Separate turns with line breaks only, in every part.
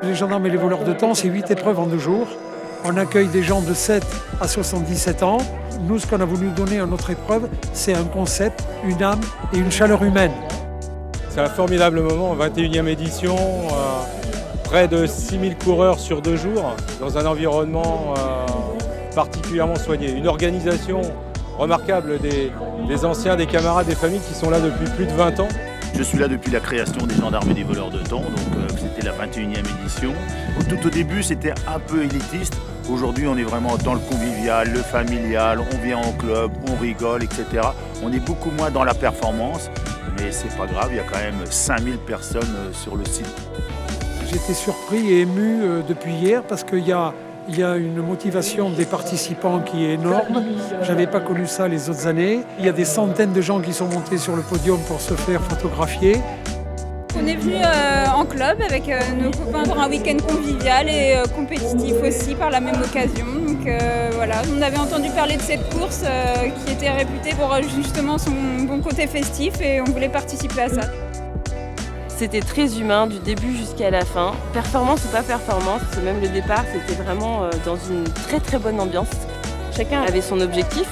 Les gendarmes et les voleurs de temps, c'est 8 épreuves en 2 jours. On accueille des gens de 7 à 77 ans. Nous, ce qu'on a voulu donner à notre épreuve, c'est un concept, une âme et une chaleur humaine.
C'est un formidable moment, 21e édition, près de 6000 coureurs sur 2 jours, dans un environnement particulièrement soigné. Une organisation remarquable des anciens, des camarades, des familles qui sont là depuis plus de 20 ans.
Je suis là depuis la création des gendarmes et des voleurs de temps, donc c'était la 21e édition. Tout au début, c'était un peu élitiste. Aujourd'hui, on est vraiment dans le convivial, le familial, on vient en club, on rigole, etc. On est beaucoup moins dans la performance, mais c'est pas grave, il y a quand même 5000 personnes sur le site.
J'étais surpris et ému depuis hier parce qu'il y a une motivation des participants qui est énorme. Je n'avais pas connu ça les autres années. Il y a des centaines de gens qui sont montés sur le podium pour se faire photographier.
On est venu en club avec nos copains pour un week-end convivial et compétitif aussi par la même occasion. Donc voilà, on avait entendu parler de cette course qui était réputée pour justement son bon côté festif et on voulait participer à ça.
C'était très humain du début jusqu'à la fin. Performance ou pas performance, même le départ, c'était vraiment dans une très très bonne ambiance. Chacun avait son objectif,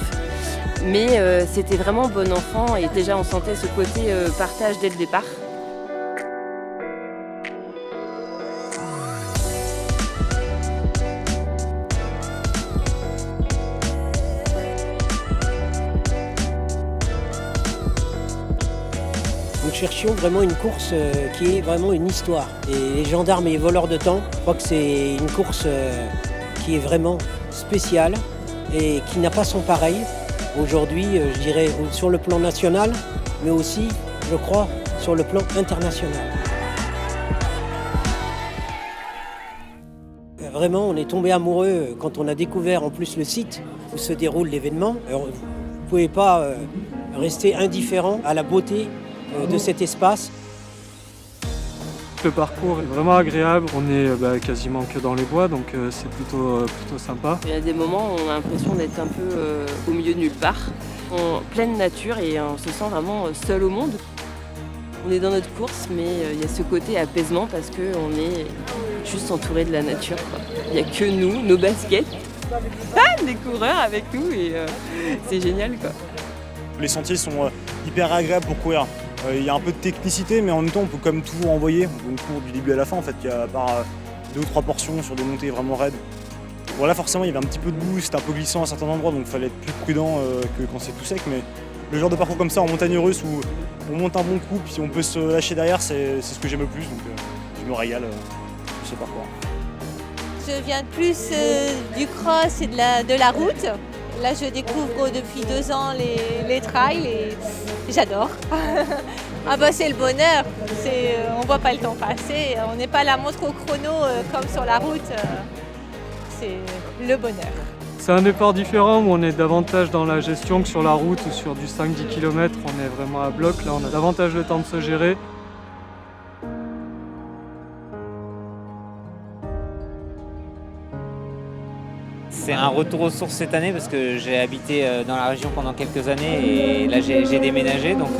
mais c'était vraiment bon enfant et déjà on sentait ce côté partage dès le départ.
Nous cherchions vraiment une course qui est vraiment une histoire. Et les gendarmes et les voleurs de temps, je crois que c'est une course qui est vraiment spéciale et qui n'a pas son pareil. Aujourd'hui, je dirais sur le plan national, mais aussi, je crois, sur le plan international. Vraiment, on est tombé amoureux quand on a découvert en plus le site où se déroule l'événement. Vous ne pouvez pas rester indifférent à la beauté de cet espace.
Le parcours est vraiment agréable, on est quasiment que dans les bois, donc c'est plutôt sympa.
Il y a des moments où on a l'impression d'être un peu au milieu de nulle part, en pleine nature et on se sent vraiment seul au monde. On est dans notre course, mais il y a ce côté apaisement parce qu'on est juste entouré de la nature, quoi. Il n'y a que nous, nos baskets, des coureurs avec nous et c'est génial, quoi.
Les sentiers sont hyper agréables pour courir. Il y a un peu de technicité, mais en même temps, on peut comme tout envoyer. On court du début à la fin, en fait. Il y a à part 2 ou 3 portions sur des montées vraiment raides. Bon, là, forcément, il y avait un petit peu de boue, c'était un peu glissant à certains endroits, donc il fallait être plus prudent que quand c'est tout sec. Mais le genre de parcours comme ça, en montagne russe, où on monte un bon coup, puis on peut se lâcher derrière, c'est ce que j'aime le plus. Donc je me régale sur ce parcours.
Je viens plus du cross et de la route. Là, je découvre depuis 2 ans les trails et j'adore. Ah bah c'est le bonheur, on voit pas le temps passer, on n'est pas la montre au chrono comme sur la route, c'est le bonheur.
C'est un départ différent où on est davantage dans la gestion que sur la route ou sur du 5-10 km, on est vraiment à bloc, là on a davantage le temps de se gérer.
C'est un retour aux sources cette année parce que j'ai habité dans la région pendant quelques années et là j'ai déménagé. Donc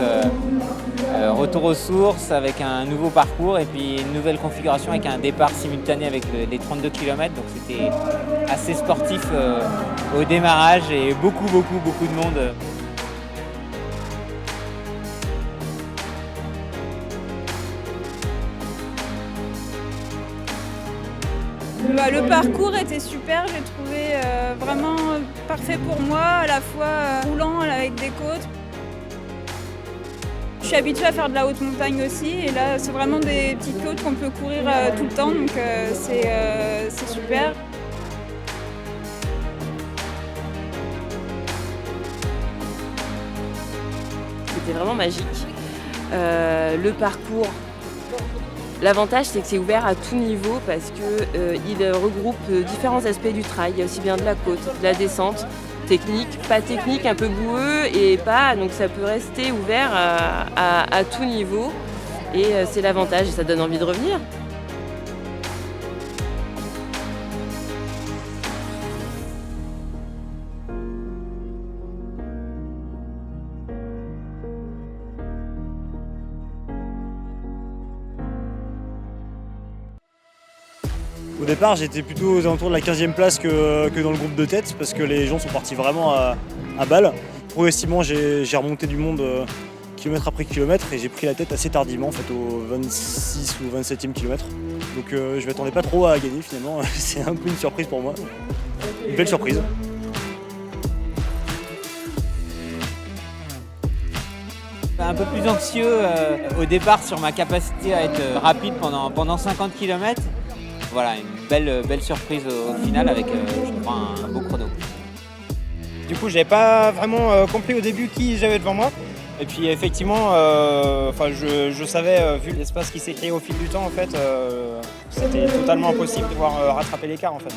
retour aux sources avec un nouveau parcours et puis une nouvelle configuration avec un départ simultané avec les 32 km. Donc c'était assez sportif au démarrage et beaucoup de monde.
Le parcours était super, j'ai trouvé vraiment parfait pour moi, à la fois roulant avec des côtes. Je suis habituée à faire de la haute montagne aussi et là c'est vraiment des petites côtes qu'on peut courir tout le temps, donc c'est super.
C'était vraiment magique. Le parcours. L'avantage, c'est que c'est ouvert à tout niveau parce qu'il regroupe différents aspects du trail. Il y a aussi bien de la côte, de la descente, technique, pas technique, un peu boueux et pas. Donc ça peut rester ouvert à tout niveau et c'est l'avantage et ça donne envie de revenir.
Au départ, j'étais plutôt aux alentours de la 15e place que dans le groupe de tête parce que les gens sont partis vraiment à balle. Progressivement, j'ai remonté du monde kilomètre après kilomètre et j'ai pris la tête assez tardivement en fait, au 26 ou 27e kilomètre. Donc je ne m'attendais pas trop à gagner finalement. C'est un peu une surprise pour moi. Une belle surprise.
Un peu plus anxieux au départ sur ma capacité à être rapide pendant 50 km. Voilà, une belle surprise au final avec je crois un beau chrono.
Du coup, j'avais pas vraiment compris au début qui j'avais devant moi. Et puis effectivement, je savais, vu l'espace qui s'est créé au fil du temps, en fait, c'était totalement impossible de pouvoir rattraper l'écart en fait.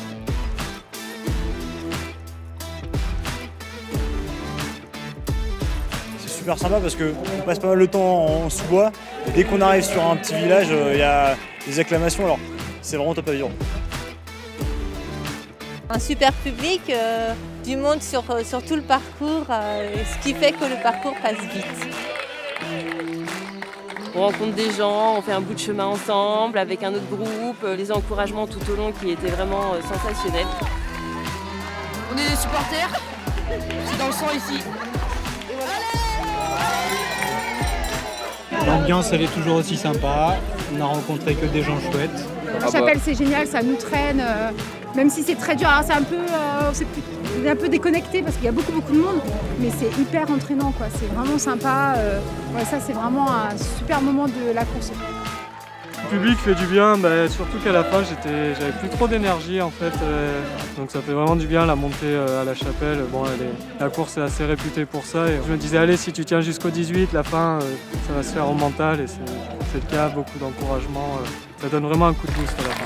Super sympa parce qu'on passe pas mal de temps en sous-bois et dès qu'on arrive sur un petit village, il y a des acclamations, alors c'est vraiment top à vivre.
Un super public, du monde sur tout le parcours, ce qui fait que le parcours passe vite.
On rencontre des gens, on fait un bout de chemin ensemble avec un autre groupe, les encouragements tout au long qui étaient vraiment sensationnels.
On est des supporters, c'est dans le sang ici.
L'ambiance elle est toujours aussi sympa, on n'a rencontré que des gens chouettes.
La chapelle c'est génial, ça nous traîne, même si c'est très dur, alors c'est un peu déconnecté parce qu'il y a beaucoup de monde, mais c'est hyper entraînant quoi, c'est vraiment sympa, ça c'est vraiment un super moment de la course.
Le public fait du bien, surtout qu'à la fin j'avais plus trop d'énergie en fait, donc ça fait vraiment du bien la montée à la chapelle. Bon, la course est assez réputée pour ça et je me disais allez si tu tiens jusqu'au 18, la fin ça va se faire au mental et c'est le cas, beaucoup d'encouragement, ça donne vraiment un coup de boost à la fin.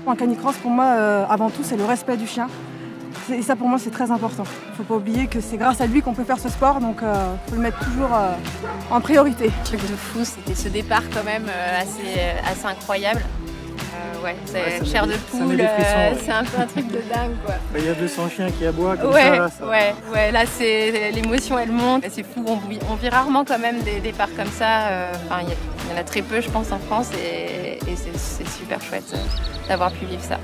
Un canicross pour moi avant tout c'est le respect du chien. Et ça pour moi c'est très important. Il ne faut pas oublier que c'est grâce à lui qu'on peut faire ce sport, donc il faut le mettre toujours en priorité.
Un truc de fou, c'était ce départ quand même assez incroyable. C'est chair de poule, c'est un peu un truc de dingue quoi.
Il y a 200 chiens qui aboient comme ça. Là,
là c'est l'émotion elle monte, c'est fou, on vit rarement quand même des départs comme ça. Il y en a très peu je pense en France et c'est super chouette d'avoir pu vivre ça.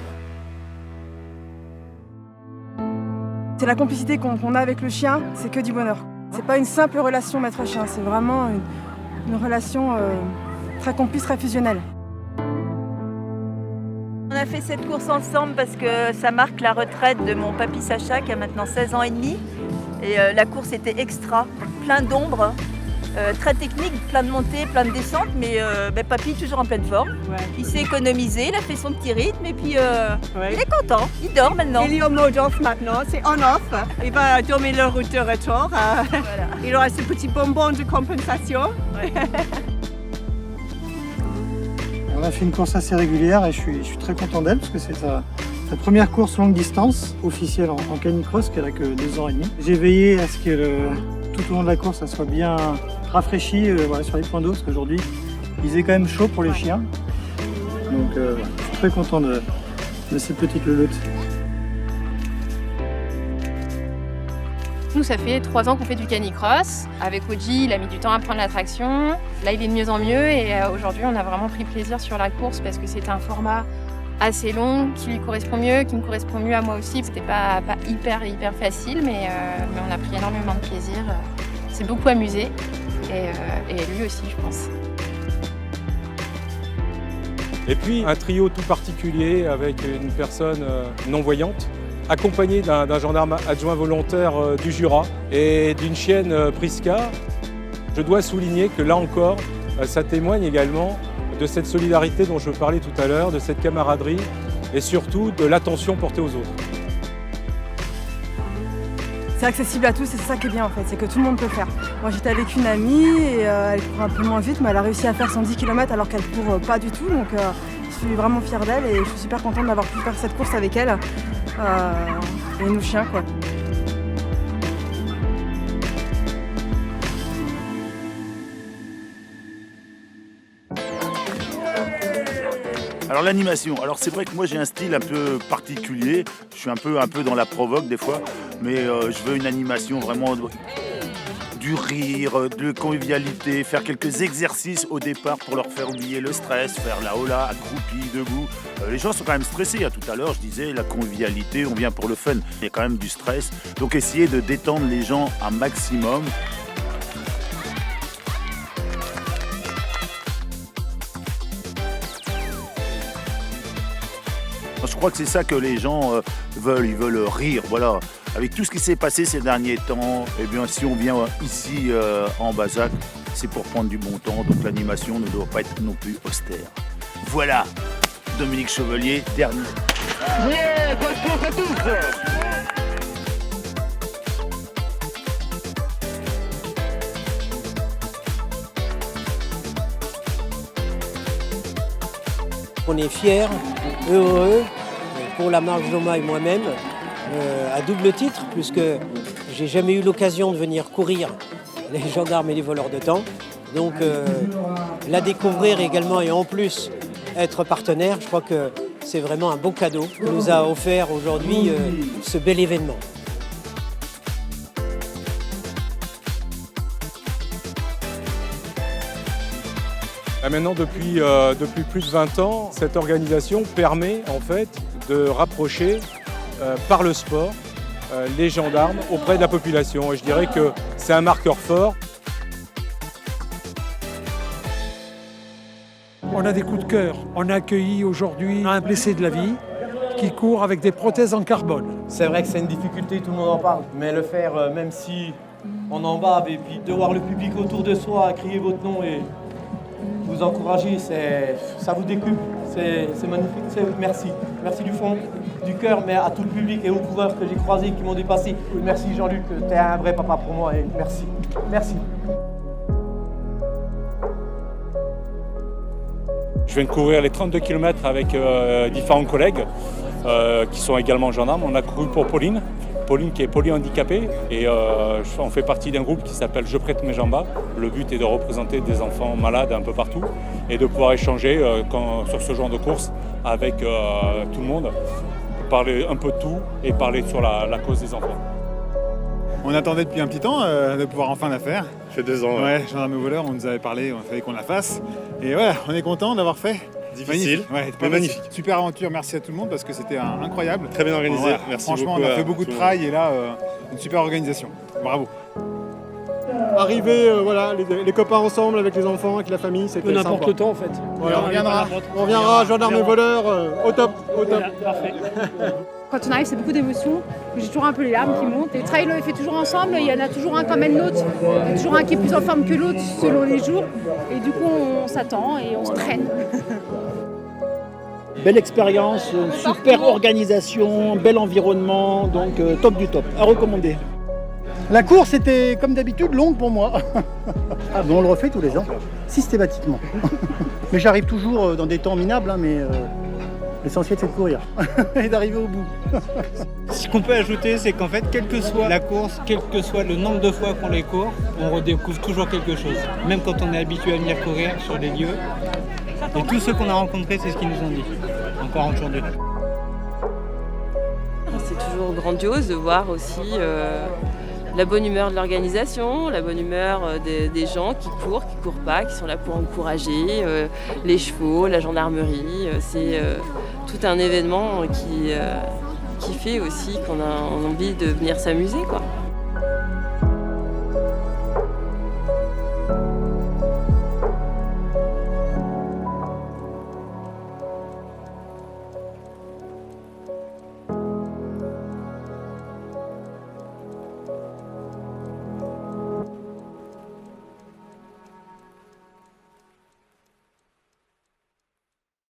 C'est la complicité qu'on a avec le chien, c'est que du bonheur. C'est pas une simple relation maître-chien, c'est vraiment une relation très complice, très fusionnelle.
On a fait cette course ensemble parce que ça marque la retraite de mon papy Sacha qui a maintenant 16 ans et demi. Et la course était extra, plein d'ombre, très technique, plein de montées, plein de descentes, mais papy toujours en pleine forme. Il s'est économisé, il a fait son petit rythme et puis il est content, il dort maintenant.
Il est en mode off maintenant, c'est on-off. Il va dormir le route de retour. Voilà. Il aura ses petits bonbons de compensation.
On a fait une course assez régulière et je suis très content d'elle parce que c'est sa première course longue distance officielle en canicross qu'elle a que 2 ans et demi. J'ai veillé à ce que tout au long de la course ça soit bien rafraîchi sur les points d'eau parce qu'aujourd'hui il faisait quand même chaud pour les chiens. Donc je suis très content de cette petite louloute.
Nous, ça fait 3 ans qu'on fait du canicross. Avec Oji, il a mis du temps à prendre l'attraction. Là, il est de mieux en mieux et aujourd'hui, on a vraiment pris plaisir sur la course parce que c'est un format assez long qui lui correspond mieux, qui me correspond mieux à moi aussi. C'était pas hyper facile, mais on a pris énormément de plaisir. On s'est beaucoup amusé et lui aussi, je pense.
Et puis un trio tout particulier avec une personne non-voyante, accompagné d'un gendarme adjoint volontaire du Jura et d'une chienne Prisca. Je dois souligner que là encore, ça témoigne également de cette solidarité dont je parlais tout à l'heure, de cette camaraderie et surtout de l'attention portée aux autres.
C'est accessible à tous et c'est ça qui est bien en fait, c'est que tout le monde peut le faire. Moi j'étais avec une amie et elle court un peu moins vite mais elle a réussi à faire 110 km alors qu'elle court pas du tout, donc je suis vraiment fière d'elle et je suis super contente d'avoir pu faire cette course avec elle et nos chiens quoi.
Alors l'animation, alors c'est vrai que moi j'ai un style un peu particulier, je suis un peu dans la provoque des fois, mais je veux une animation vraiment du rire, de convivialité, faire quelques exercices au départ pour leur faire oublier le stress, faire la hola, accroupi, debout. Les gens sont quand même stressés. Tout à l'heure, je disais, la convivialité, on vient pour le fun. Il y a quand même du stress. Donc essayez de détendre les gens un maximum. Je crois que c'est ça que les gens veulent, ils veulent rire, voilà. Avec tout ce qui s'est passé ces derniers temps, eh bien, si on vient ici en Bazac, c'est pour prendre du bon temps, donc l'animation ne doit pas être non plus austère. Voilà, Dominique Chevalier, dernier.
Yeah, bonne chance à tous.
On est fiers, heureux, pour la marche d'Oma et moi-même, à double titre, puisque j'ai jamais eu l'occasion de venir courir les gendarmes et les voleurs de temps. Donc la découvrir également et en plus être partenaire, je crois que c'est vraiment un beau cadeau que nous a offert aujourd'hui ce bel événement.
Maintenant, depuis plus de 20 ans, cette organisation permet en fait de rapprocher par le sport les gendarmes auprès de la population. Et je dirais que c'est un marqueur fort.
On a des coups de cœur. On a accueilli aujourd'hui un blessé de la vie qui court avec des prothèses en carbone.
C'est vrai que c'est une difficulté, tout le monde en parle. Mais le faire, même si on en bave, et puis de voir le public autour de soi crier votre nom et vous encourager, ça vous décuple. C'est magnifique. Merci. Merci du fond du cœur, mais à tout le public et aux coureurs que j'ai croisés qui m'ont dépassé. Merci Jean-Luc, t'es un vrai papa pour moi et merci. Merci.
Je viens de courir les 32 km avec différents collègues qui sont également gendarmes. On a couru pour Pauline qui est polyhandicapée et on fait partie d'un groupe qui s'appelle Je prête mes jambes. Le but est de représenter des enfants malades un peu partout et de pouvoir échanger sur ce genre de course avec tout le monde, parler un peu de tout et parler sur la cause des enfants.
On attendait depuis un petit temps de pouvoir enfin la faire.
Ça fait 2 ans.
Ouais, gendarme et voleur, on nous avait parlé, on fallait qu'on la fasse. Et voilà, on est content d'avoir fait.
Difficile,
mais magnifique. Super aventure, merci à tout le monde parce que c'était incroyable.
Très bien organisé,
voilà.
merci
franchement,
beaucoup.
On a fait beaucoup de trail et là, une super organisation. Bravo.
Arriver, voilà, les copains ensemble avec les enfants, avec la famille, c'était sympa.
N'importe le temps en fait.
Voilà, on reviendra, gendarme et voleur, au top.
Voilà, parfait.
Quand on arrive, c'est beaucoup d'émotions. J'ai toujours un peu les larmes qui montent. Les trails, on les fait toujours ensemble. Il y en a toujours un qui emmène l'autre. Il y a toujours un qui est plus en forme que l'autre selon les jours. Et du coup, on s'attend et on se traîne.
Belle expérience, super organisation, bel environnement, donc top du top, à recommander.
La course était comme d'habitude longue pour moi. Ah bon, on le refait tous les ans, systématiquement. Mais j'arrive toujours dans des temps minables, mais l'essentiel c'est de courir et d'arriver au bout.
Ce qu'on peut ajouter, c'est qu'en fait, quelle que soit la course, quel que soit le nombre de fois qu'on les court, on redécouvre toujours quelque chose. Même quand on est habitué à venir courir sur les lieux. Et tous ceux qu'on a rencontrés, c'est ce qu'ils nous ont dit, encore aujourd'hui.
C'est toujours grandiose de voir aussi la bonne humeur de l'organisation, la bonne humeur des gens qui courent pas, qui sont là pour encourager, les chevaux, la gendarmerie. C'est tout un événement qui fait aussi qu'on a envie de venir s'amuser, quoi.